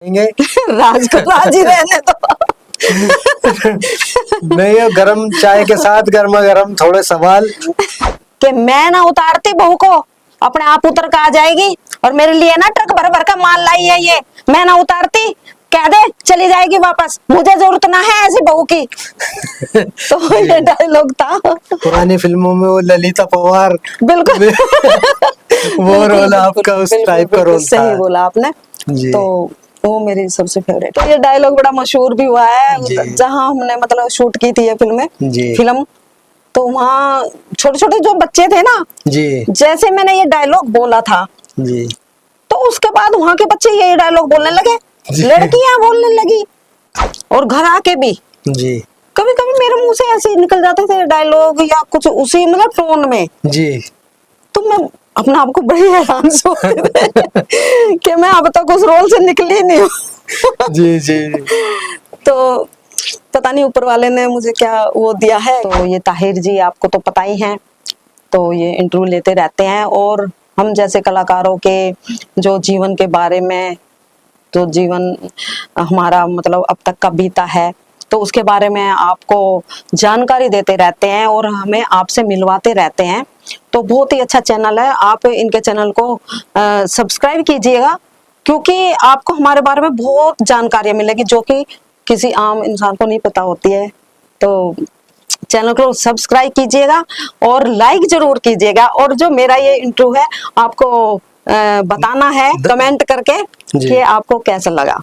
राज को राजी रहने दो। नहीं, गरम चाय के साथ गर्मा गर्म थोड़े सवाल कि मैं ना उतारती बहू को, अपने आप उतर कर आ जाएगी, और मेरे लिए ना ट्रक भर भर का माल लाई है ये, मैं ना उतारती कह दे चली जाएगी वापस, मुझे जरूरत ना है ऐसी बहू की। तो ये डायलॉग था पुरानी फिल्मों में, वो ललिता पवार बिल्कुल वो रोल आपका उस टाइप का रोल था। सही बोला आपने जी। तो वो मेरी सबसे फेवरेट। तो ये डायलॉग बड़ा मशहूर भी हुआ है जहां हमने मतलब शूट की थी ये फिल्म। तो वहाँ छोटे छोटे जो बच्चे थे ना जी, जैसे मैंने ये डायलॉग बोला था जी, तो उसके बाद वहाँ के बच्चे ये डायलॉग बोलने लगे, लड़कियां बोलने लगी, और घर आके भी जी, कभी कभी मेरे मुंह से ऐसे निकल जाते थे डायलॉग या कुछ उसी मतलब टोन में जी। तो मैं अपने आप को बड़ी हैरान सोचती थी कि मैं अब तक उस रोल से निकली नहीं हूँ। जी, जी। तो पता नहीं ऊपर वाले ने मुझे क्या वो दिया है। तो ये ताहिर जी आपको तो पता ही है, तो ये इंटरव्यू लेते रहते हैं और हम जैसे कलाकारों के जो जीवन के बारे में, जो जीवन हमारा मतलब अब तक का बीता है तो उसके बारे में आपको जानकारी देते रहते हैं और हमें आपसे मिलवाते रहते हैं। तो बहुत ही अच्छा चैनल है, आप इनके चैनल को सब्सक्राइब कीजिएगा क्योंकि आपको हमारे बारे में बहुत जानकारियां मिलेगी जो कि किसी आम इंसान को नहीं पता होती है। तो चैनल को सब्सक्राइब कीजिएगा और लाइक जरूर कीजिएगा, और जो मेरा ये इंटरव्यू है आपको बताना है कमेंट करके कि आपको कैसा लगा।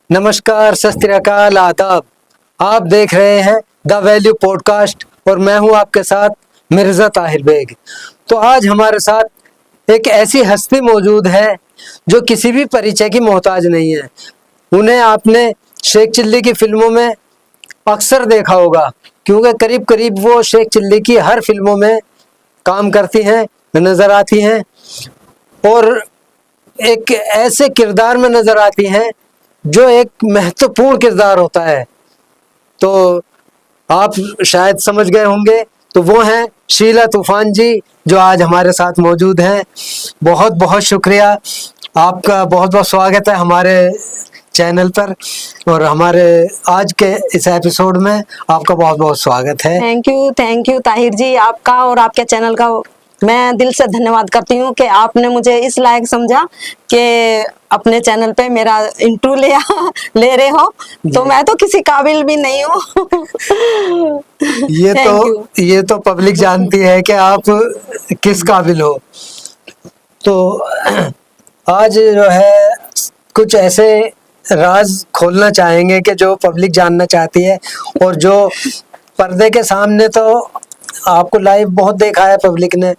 नमस्कार, सत श्री अकाल, आदाब। आप देख रहे हैं द वैल्यू पॉडकास्ट और मैं हूं आपके साथ मिर्जा ताहिर बेग। तो आज हमारे साथ एक ऐसी हस्ती मौजूद है जो किसी भी परिचय की मोहताज नहीं है। उन्हें आपने शेख चिल्ली की फिल्मों में अक्सर देखा होगा क्योंकि करीब करीब वो शेख चिल्ली की हर फिल्मों में काम करती हैं, नजर आती हैं और एक ऐसे किरदार में नजर आती हैं जो एक महत्वपूर्ण किरदार होता है। तो आप शायद समझ गए होंगे, तो वो हैं शीला तूफान जी जो आज हमारे साथ मौजूद हैं। बहुत बहुत शुक्रिया, आपका बहुत बहुत स्वागत है हमारे चैनल पर और हमारे आज के इस एपिसोड में आपका बहुत बहुत स्वागत है। थैंक यू ताहिर जी, आपका और आपके चैनल का मैं दिल से धन्यवाद करती हूँ कि आपने मुझे इस लायक समझा कि अपने चैनल पे मेरा इंटरव्यू ले रहे हो। तो मैं तो किसी काबिल भी नहीं हूँ। ये तो पब्लिक जानती है कि आप किस काबिल हो। तो आज जो है कुछ ऐसे राज खोलना चाहेंगे कि जो पब्लिक जानना चाहती है और जो पर्दे के सामने तो आपको लाइव बहुत देखा है पब्लिक ने,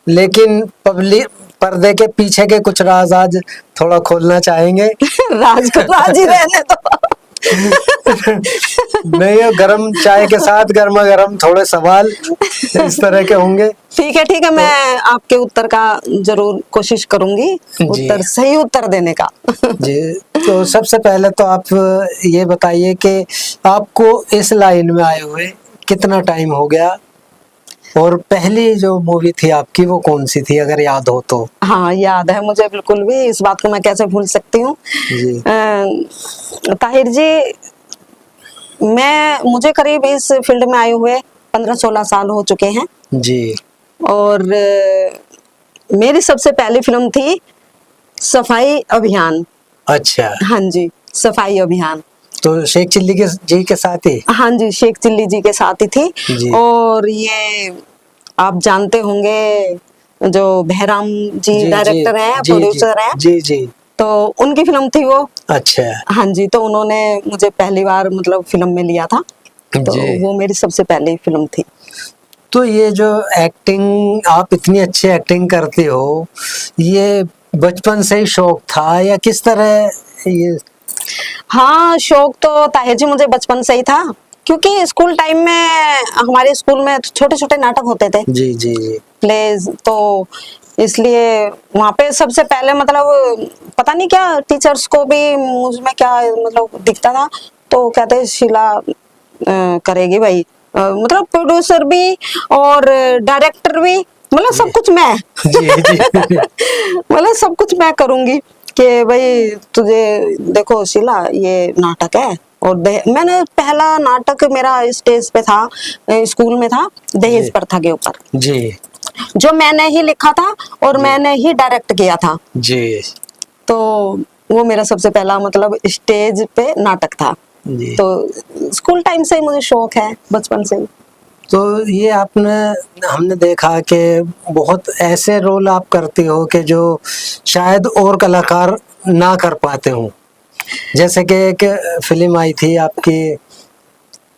लेकिन पब्लिक पर्दे के पीछे के कुछ राज आज थोड़ा खोलना चाहेंगे। राज को राजी रहने दो। नहीं, गरम चाय के साथ गर्मा गर्म थोड़े सवाल इस तरह के होंगे। ठीक है, मैं आपके उत्तर का जरूर कोशिश करूंगी, सही उत्तर देने का। जी, तो सबसे पहले तो आप ये बताइए कि आपको इस लाइन में आए हुए कितना टाइम हो गया और पहली जो मूवी थी आपकी वो कौन सी थी, अगर याद हो तो? हाँ याद है मुझे बिल्कुल भी, इस बात को मैं कैसे भूल सकती हूँ। ताहिर जी, मुझे करीब इस फील्ड में आए हुए 15-16 साल हो चुके हैं जी। और मेरी सबसे पहली फिल्म थी सफाई अभियान। अच्छा। हाँ जी, सफाई अभियान। तो शेख चिल्ली जी के साथ ही? हाँ जी, शेख चिल्ली जी के साथ ही थी। और ये आप जानते होंगे जो बहराम जी डायरेक्टर हैं, प्रोड्यूसर हैं। जी जी। तो उनकी फिल्म थी वो। अच्छा। हाँ जी, तो उन्होंने मुझे पहली बार मतलब फिल्म में लिया था, तो वो मेरी सबसे पहली फिल्म थी। तो ये जो एक्टिंग, आप इतनी अच्छी एक्टिंग करते हो, ये बचपन से ही शौक था या किस तरह ये? हाँ, शौक तो ताहिर जी मुझे बचपन से ही था क्योंकि स्कूल टाइम में हमारे स्कूल में छोटे छोटे नाटक होते थे। जी जी जी। प्लेज, तो इसलिए वहाँ पे सबसे पहले मतलब पता नहीं क्या टीचर्स को भी मुझ में क्या मतलब दिखता था, तो कहते शीला करेगी भाई, मतलब प्रोड्यूसर भी और डायरेक्टर भी, मतलब सब कुछ मैं। जी जी मतलब सब कुछ मैं करूंगी कि भाई तुझे देखो शीला ये नाटक है। और मैंने पहला नाटक मेरा स्टेज पे था, स्कूल में था, दहेज जी। प्रथा के ऊपर, जी जो मैंने ही लिखा था और जी। मैंने ही डायरेक्ट किया था। जी तो वो मेरा सबसे पहला मतलब स्टेज पे नाटक था। जी। तो स्कूल टाइम से ही मुझे शौक है, बचपन से ही। तो ये आपने हमने देखा कि बहुत ऐसे रोल आप करती हो कि जो शायद और कलाकार ना कर पाते हों। जैसे कि एक फिल्म आई थी आपकी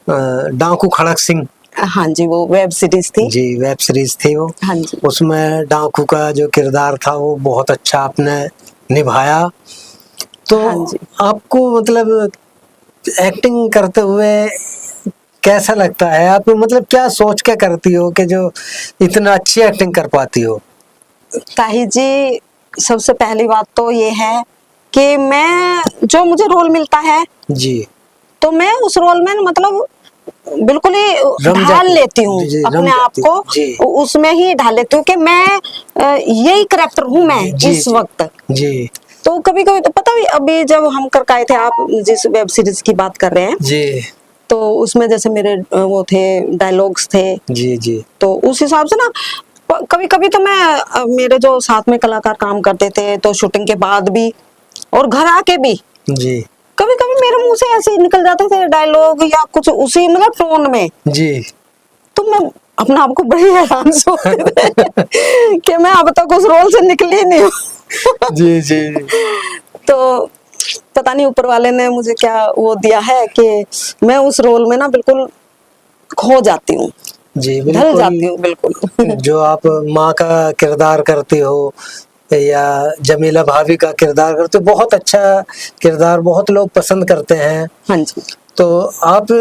डाकू खड़क सिंह। हाँ जी, वो वेब सीरीज थी। जी वेब सीरीज थी वो। हाँ जी। उसमें डाकू का जो किरदार था वो बहुत अच्छा आपने निभाया। तो हाँ जी। आपको मतलब एक्टिंग करते हुए कैसा लगता है? आप मतलब क्या सोच के करती हो कि जो इतना अच्छी एक्टिंग कर पाती हो? ताही जी, सबसे पहली बात तो ये है कि मैं जो मुझे रोल मिलता है जी तो मैं उस रोल में मतलब बिल्कुल ही रम ढाल जाती लेती जी हूँ जी रम अपने आप जाती को, जी उसमें ही ढाल लेती हूँ कि मैं यही करेक्टर हूँ मैं जी इस जी वक्त। जी तो कभी कभी तो पता भी, अभी जब हम करके आए थे, आप जिस वेब सीरीज की बात कर रहे हैं, जी तो उसमें जैसे मेरे वो थे, डायलॉग्स थे, जी जी तो उस हिसाब से ना कभी कभी तो मैं मेरे जो साथ में कलाकार काम करते थे तो शूटिंग के बाद भी और घर आके भी जी कभी कभी मेरे मुंह से ऐसे ही निकल जाते थे डायलॉग या कुछ उसी मतलब टोन में। जी तो मैं अपना आपको बड़ी हैरान सोचते थे कि मैं अब तक उस रोल से निकली नहीं हूँ। जी जी तो पता नहीं ऊपर वाले ने मुझे क्या वो दिया है कि मैं उस रोल में ना बिल्कुल खो जाती हूँ, जी ढल जाती बिल्कुल। हूँ बिल्कुल। जो आप माँ का किरदार करती हो या जमीला भाभी का किरदार करते हो, बहुत अच्छा किरदार, बहुत लोग पसंद करते हैं। हाँ जी। तो आप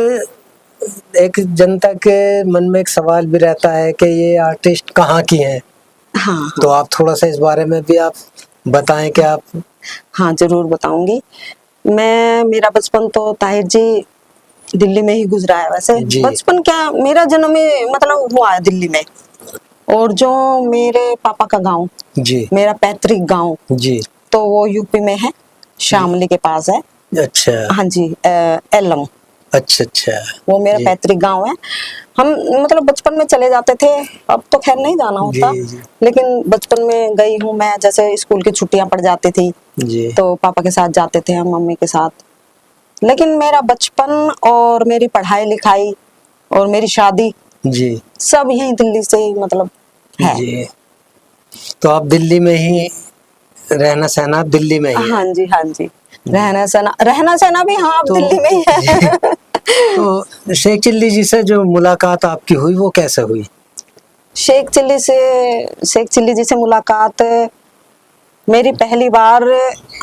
एक जनता के मन में एक सवाल भी रहता है कि ये आर्टिस्ट कहाँ की हैं। हाँ तो हाँ आप थोड़ा सा इस बारे में भी आप बताएं कि आप। हाँ, जरूर बताऊंगी। मैं मेरा बचपन तो ताहिर जी दिल्ली में ही गुजरा है। वैसे जी बचपन क्या, मेरा जन्म ही मतलब हुआ है दिल्ली में। और जो मेरे पापा का गांव, जी मेरा पैतृक गांव, जी तो वो यूपी में है, जी शामली के पास है। अच्छा हाँ जी, एलम, अच्छा अच्छा वो मेरा जी पैतृक गांव है। हम मतलब बचपन में चले जाते थे, अब तो खैर नहीं जाना जी होता, जी लेकिन बचपन में गई हूँ मैं। जैसे स्कूल की छुट्टियां पड़ जाती थी जी तो पापा के साथ जाते थे हम, मम्मी के साथ। लेकिन मेरा बचपन और मेरी पढ़ाई लिखाई और मेरी शादी जी सब यहीं दिल्ली से ही मतलब है। जी। तो आप दिल्ली में ही रहना सहना, आप दिल्ली में ही है। हाँ जी, हाँ जी। रहना सहना भी हाँ, अब तो दिल्ली में ही जी है। तो शेख चिल्ली जी से जो मुलाकात आपकी हुई वो कैसे हुई? शेख चिल्ली जी से मुलाकात मेरी पहली बार,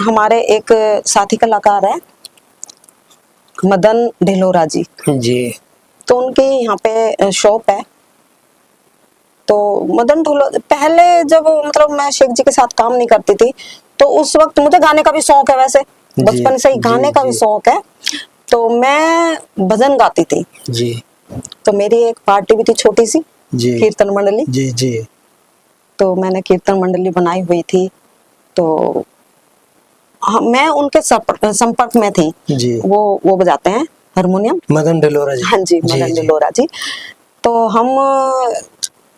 हमारे एक साथी कलाकार है मदन ढिलोरा जी, जी तो उनकी यहाँ पे शॉप है। तो मदन ढिलोरा पहले जब मतलब मैं शेख जी के साथ काम नहीं करती थी, तो उस वक्त मुझे गाने का भी शौक है। वैसे जी बचपन से ही जी गाने का भी जी शौक है, तो मैं भजन गाती थी। जी तो मेरी एक पार्टी भी थी छोटी सी, जी कीर्तन मंडली। जी जी तो मैंने कीर्तन मंडली बनाई हुई थी। तो हाँ, मैं उनके संपर्क में थी। जी वो बजाते हैं हारमोनियम। मदन ढिलोरा जी। हाँ जी, जी मदन जी ढिलोरा जी। तो हम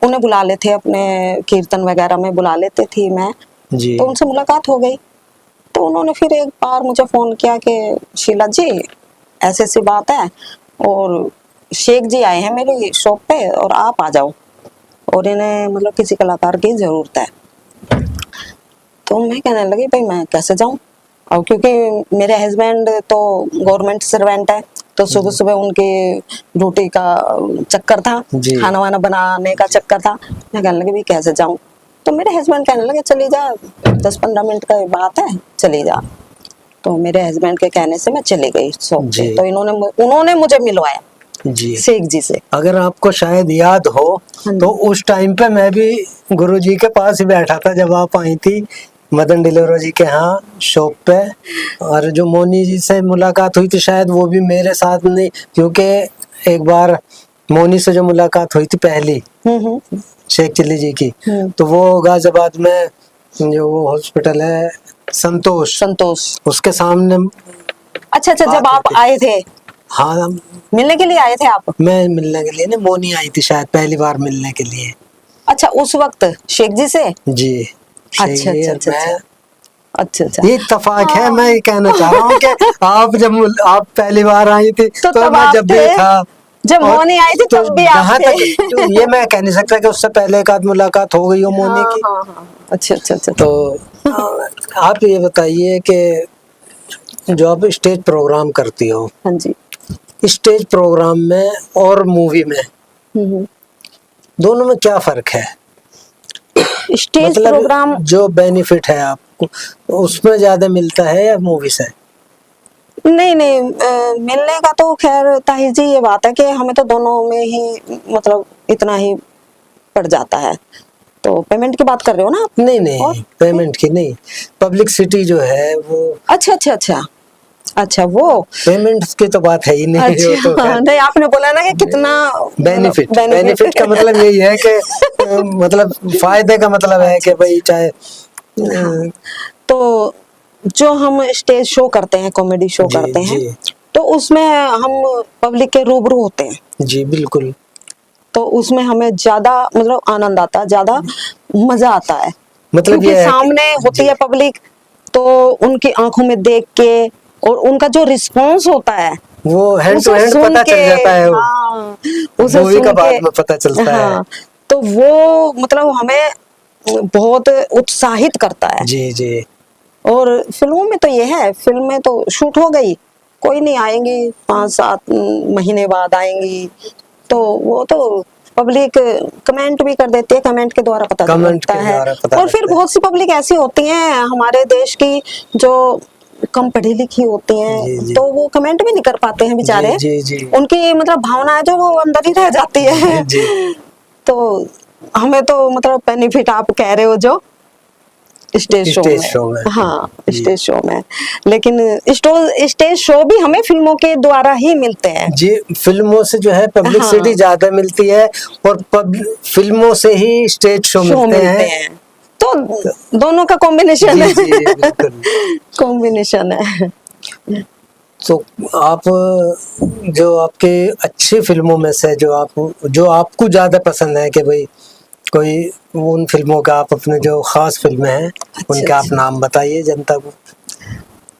उन्हें बुला लेते, अपने कीर्तन वगैरह में बुला लेते थी मैं। जी तो उनसे मुलाकात हो गई। तो उन्होंने फिर एक बार मुझे फोन किया कि शीला जी ऐसी ऐसी बात है, और शेख जी आए हैं मेरी शॉप पे और आप आ जाओ, और इन्हें मतलब किसी कलाकार की जरूरत है। तो मैं कहने लगी भाई मैं कैसे जाऊं, और क्योंकि मेरे हस्बैंड तो गवर्नमेंट सर्वेंट है, तो सुबह सुबह उनके रोटी का चक्कर था, जी खाना वाना बनाने का चक्कर था। मैं कहने लगी भाई कैसे जाऊं। तो मेरे हस्बैंड कहने लगे चली जा, 10-15 मिनट का बात है, चली जा। तो मेरे हस्बैंड के कहने से मैं चली गई शॉप पे। जी तो उन्होंने मुझे मिलवाया जी। शेख जी से। अगर आपको शायद याद हो हाँ जी। तो उस टाइम पे मैं भी गुरुजी के पास ही बैठा था जब आप आई थी मदन ढिलोरा जी के यहाँ शॉप पे। और जो मोनी जी से मुलाकात हुई थी शायद वो भी मेरे साथ नहीं, क्योंकि एक बार मोनी से जो मुलाकात हुई थी पहली शेख चिल्ली जी की, तो वो गाजियाबाद में जो वो हॉस्पिटल है संतोष, उसके सामने। अच्छा, जब आप आए थे, हाँ, मिलने के लिए आए थे आप? मैं मिलने के लिए ना, मोनी आई थी शायद पहली बार मिलने के लिए। अच्छा, उस वक्त शेख जी से? जी। अच्छा। ये इत्तेफाक है। मैं ये कहना चाह रहा हूँ कि आप पहली बार आई थी तो मैं जब भी था, जब मोनी आई थी तब भी आप थे। ये मैं कह नहीं सकता कि उससे पहले एक आध मुलाकात हो गई हो मोनी की। हाँ। अच्छा। तो आप ये बताइए कि जो आप स्टेज प्रोग्राम करती हो, हाँ जी, स्टेज प्रोग्राम में और मूवी में दोनों में क्या फर्क है? स्टेज मतलब प्रोग्राम जो बेनिफिट है आपको उसमें ज्यादा मिलता है या मूवी से? नहीं, मिलने का तो खैर ताहिर जी ये बात है कि हमें तो दोनों में ही मतलब इतना ही पड़ जाता है। तो पेमेंट की बात कर रहे हो ना आप? नहीं, पेमेंट की नहीं, पब्लिसिटी जो है वो। अच्छा, वो पेमेंट की तो बात है ही नहीं। अच्छा, तो नहीं, आपने बोला ना कि कितना बेनिफिट का मतलब यही है कि मतलब फायदे का मतलब है कि भाई चाहे तो जो हम स्टेज शो करते हैं, कॉमेडी शो करते हैं, तो उसमें हम पब्लिक के रूबरू होते हैं। जी बिल्कुल। तो उसमें हमें ज्यादा मतलब आनंद आता है, ज्यादा मजा आता है, मतलब क्योंकि सामने होती है पब्लिक, तो उनकी आंखों में देख के और उनका जो रिस्पॉन्स होता है वो हैंड टू हैंड पता चल जाता है। हाँ, उसे मूवी सुन का बाद के में पता चलता है। तो वो मतलब हमें बहुत उत्साहित करता है। जी। और फिल्मों में तो ये है, फिल्म में तो शूट हो गई, कोई नहीं आएंगी, 5-7 महीने बाद आएंगी, तो वो तो पब्लिक कमेंट भी कर देती है, कमेंट के द्वारा पता चलता है। और फिर बहुत सी पब्लिक ऐसी होती है हमारे देश की जो कम पढ़ी लिखी होती हैं, तो वो कमेंट भी नहीं कर पाते हैं बेचारे। उनकी मतलब भावनाएं जो वो अंदर ही रह जाती है। तो हमें तो मतलब बेनिफिट आप कह रहे हो जो स्टेज शो में। हाँ, स्टेज शो में, लेकिन स्टेज शो भी हमें फिल्मों के द्वारा ही मिलते हैं। जी, फिल्मों से जो है पब्लिसिटी ज्यादा मिलती है और फिल्मों से ही स्टेज शो मिलते हैं। तो दोनों का कॉम्बिनेशन है। बिल्कुल कॉम्बिनेशन है। तो आप जो आपके अच्छी फिल्मों में से जो आपको ज्यादा पसंद है कि भाई कोई उन फिल्मों का आप अपने जो खास फिल्में हैं उनका आप नाम बताइए जनता को।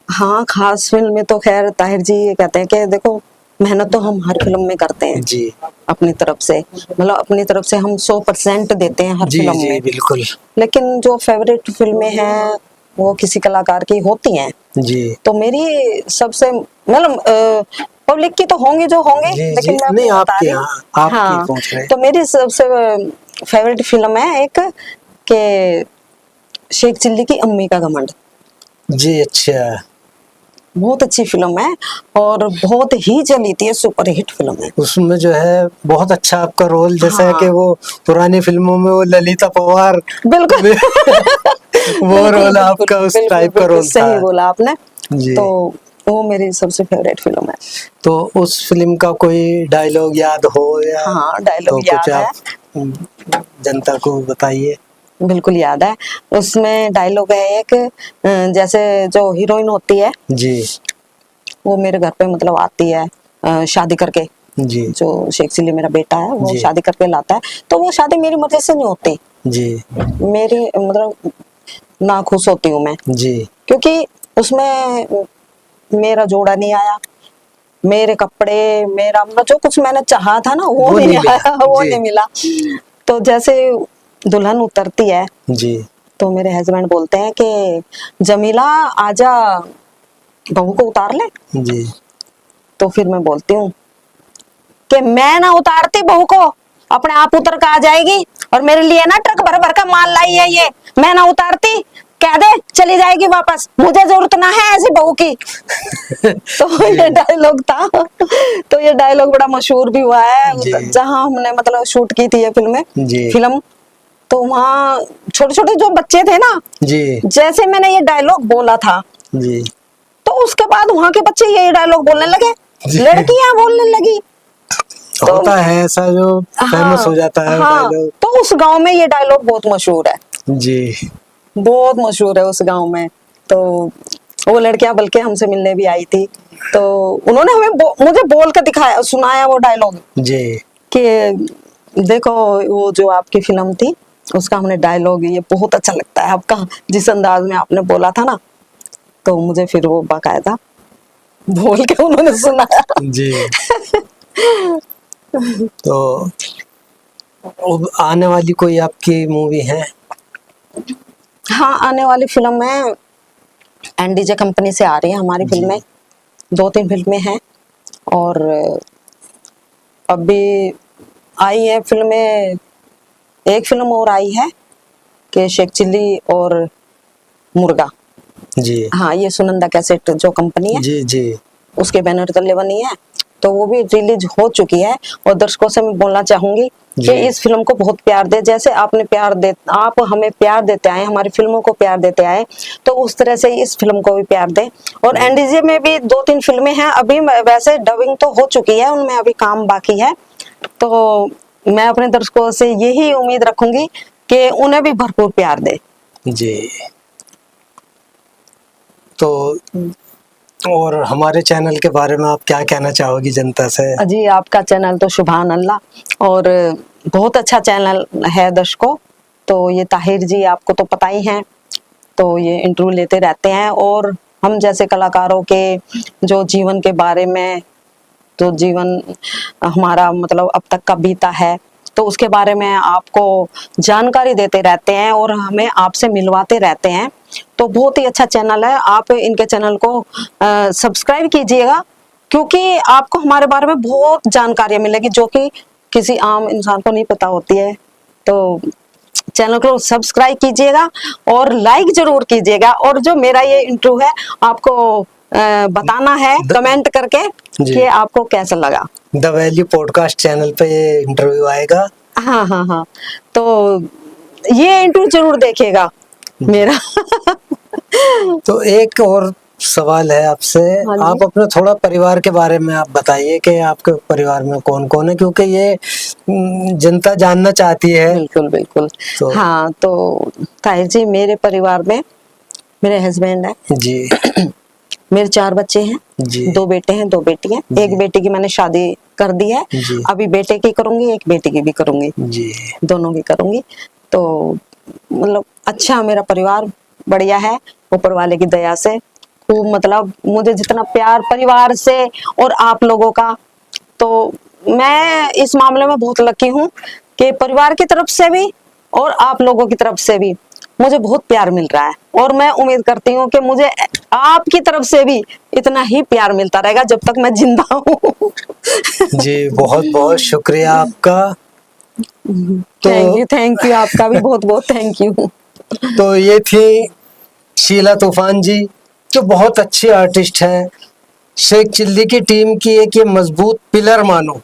हाँ, खास फिल्म में तो खैर ताहिर जी ये कहते हैं कि देखो, मेहनत तो हम हर फिल्म में करते हैं जी, अपनी तरफ से, मतलब अपनी तरफ से हम 100% देते हैं हर फिल्म में। बिल्कुल। लेकिन जो फेवरेट फिल्में हैं वो किसी कलाकार की होती हैं जी, तो मेरी सबसे मतलब पब्लिक की तो होंगी जो होंगे, लेकिन मैं नहीं आपकी पूछ रहे हैं। तो मेरी सबसे फेवरेट फिल्म है एक के शेख चिल्ली की अम्मी का घमंड। जी, अच्छा, बहुत अच्छी फिल्म है और बहुत ही चली थी, सुपर हिट फिल्म है। उसमें जो है बहुत अच्छा आपका रोल, जैसा है कि वो पुरानी फिल्मों में वो ललिता पवार, बिल्कुल वो रोल आपका उस टाइप का रोल था। सही बोला आपने जी। तो वो मेरी सबसे फेवरेट फिल्म है। तो उस फिल्म का कोई डायलॉग याद हो या? हाँ, डायलॉग तो याद कुछ है, आप जनता को बताइए। बिल्कुल याद है। उसमें डायलॉग है एक, जैसे जो हीरोइन होती है जी, वो मेरे घर पे मतलब आती है शादी करके, जी, जो शेख चिल्ली मेरा बेटा है वो शादी करके लाता है, तो वो शादी मेरी मर्जी से नहीं होती जी, मेरी मतलब ना खुश होती हूँ मैं जी, क्योंकि उसमें मेरा जोड़ा नहीं आया, मेरे कपड़े, मेरा मतलब जो कुछ मैंने चाहा था ना वो नहीं आया, वो नहीं मिला। तो जैसे दुल्हन उतरती है जी, तो मेरे हस्बैंड बोलते हैं कि जमीला आजा बहू को उतार ले। जी, तो फिर मैं बोलती हूँ कि मैं ना उतारती बहू को, अपने आप उतर कर आ जाएगी, और मेरे लिए ना ट्रक भर भर का माल लाई है ये, मैं ना उतारती, कह दे चली जाएगी वापस, मुझे जरूरत ना है ऐसी बहू की। तो ये डायलॉग था, तो ये डायलॉग बड़ा मशहूर भी हुआ है जहां हमने मतलब शूट की थी ये फिल्म। तो वहाँ छोटे छोटे जो बच्चे थे ना जी, जैसे मैंने ये डायलॉग बोला था जी, तो उसके बाद वहां के बच्चे ये डायलॉग बोलने लगे, लड़कियां बोलने लगी। होता है ऐसा जो फेमस हो जाता है हाँ, डायलॉग। तो उस गांव में ये डायलॉग बहुत मशहूर है, जी बहुत मशहूर है उस गांव में। तो वो लड़कियां बल्कि हमसे मिलने भी आई थी, तो उन्होंने हमें मुझे बोल कर दिखाया, सुनाया वो डायलॉग जी कि देखो वो जो आपकी फिल्म थी उसका हमने डायलॉग, ये बहुत अच्छा लगता है आपका, जिस अंदाज में आपने बोला था ना। तो मुझे फिर वो बाकायदा बोल के उन्होंने सुनाया। जी। तो अब आने वाली कोई आपकी मूवी है? हाँ, आने वाली फिल्म में एनडीजे कंपनी से आ रही है हमारी जी। फिल्में, 2-3 फिल्में हैं। और अभी आई है फिल्में, एक फिल्म और आई है कि शेख चिल्ली और मुर्गा। जी हाँ, ये सुनंदा कैसेट जो कंपनी है जी जी उसके बैनर तले बनी है, तो वो भी रिलीज हो चुकी है। और दर्शकों से मैं बोलना चाहूंगी कि जी। इस फिल्म को बहुत प्यार दे, जैसे आपने आप हमें प्यार देते आए, हमारी फिल्मों को प्यार देते आए, तो उस तरह से इस फिल्म को भी प्यार दे। और एनडीजे में भी 2-3 फिल्में हैं अभी, वैसे डबिंग तो हो चुकी है, उनमें अभी काम बाकी है। तो मैं अपने दर्शकों से यही उम्मीद रखूंगी कि उन्हें भी भरपूर प्यार दे। जी। तो और हमारे चैनल के बारे में आप क्या कहना चाहोगी जनता से? जी, आपका चैनल तो सुभान अल्लाह, और बहुत अच्छा चैनल है दर्शकों। तो ये ताहिर जी आपको तो पता ही है, तो ये इंटरव्यू लेते रहते हैं, और हम जैसे कलाकारों के जो जीवन के बारे में, तो जीवन हमारा मतलब अब तक का बीता है, तो उसके बारे में आपको जानकारी देते रहते हैं और हमें आपसे मिलवाते रहते हैं। तो बहुत ही अच्छा चैनल है, आप इनके चैनल को सब्सक्राइब कीजिएगा, क्योंकि आपको हमारे बारे में बहुत जानकारियां मिलेगी जो कि किसी आम इंसान को नहीं पता होती है। तो चैनल को सब्सक्राइब कीजिएगा और लाइक जरूर कीजिएगा, और जो मेरा ये इंटरव्यू है आपको बताना है कमेंट करके कि आपको कैसा लगा। द वैल्यू पॉडकास्ट चैनल पे ये इंटरव्यू आएगा। हाँ हाँ हाँ, तो ये इंटरव्यू जरूर देखिएगा मेरा। तो एक और सवाल है आपसे, हाँ जी। आप अपने थोड़ा परिवार के बारे में आप बताइए कि आपके परिवार में कौन कौन है, क्योंकि ये जनता जानना चाहती है। बिल्कुल बिल्कुल। तो हाँ, तो ताहिर जी, मेरे परिवार में मेरे हस्बैंड है जी मेरे 4 बच्चे हैं, जी 2 बेटे हैं 2 बेटी हैं। एक बेटी की मैंने शादी कर दी है, जी अभी बेटे की करूंगी, एक बेटी की भी करूंगी, जी दोनों की करूंगी। तो मतलब अच्छा मेरा परिवार बढ़िया है, ऊपर वाले की दया से। खूब मतलब मुझे जितना प्यार परिवार से और आप लोगों का, तो मैं इस मामले में बहुत लकी हूँ कि परिवार की तरफ से भी और आप लोगों की तरफ से भी मुझे बहुत प्यार मिल रहा है। और मैं उम्मीद करती हूँ कि मुझे आपकी तरफ से भी इतना ही प्यार मिलता रहेगा जब तक मैं जिंदा हूँ। जी, बहुत बहुत शुक्रिया आपका। तो थैंक यू, आपका भी बहुत बहुत थैंक यू। तो ये थी शीला तूफान जी, जो बहुत अच्छी आर्टिस्ट है, शेख चिल्ली की टीम की एक ये मजबूत पिलर मानो,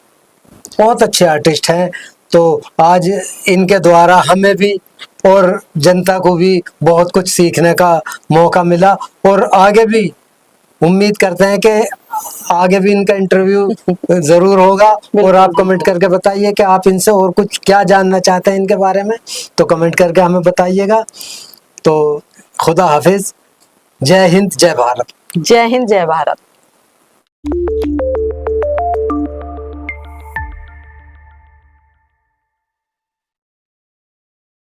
बहुत अच्छे आर्टिस्ट हैं। तो आज इनके द्वारा हमें भी और जनता को भी बहुत कुछ सीखने का मौका मिला, और आगे भी उम्मीद करते हैं कि आगे भी इनका इंटरव्यू जरूर होगा। और आप कमेंट करके बताइए कि आप इनसे और कुछ क्या जानना चाहते हैं इनके बारे में, तो कमेंट करके हमें बताइएगा। तो खुदा हाफिज, जय हिंद जय भारत। जय हिंद जय भारत।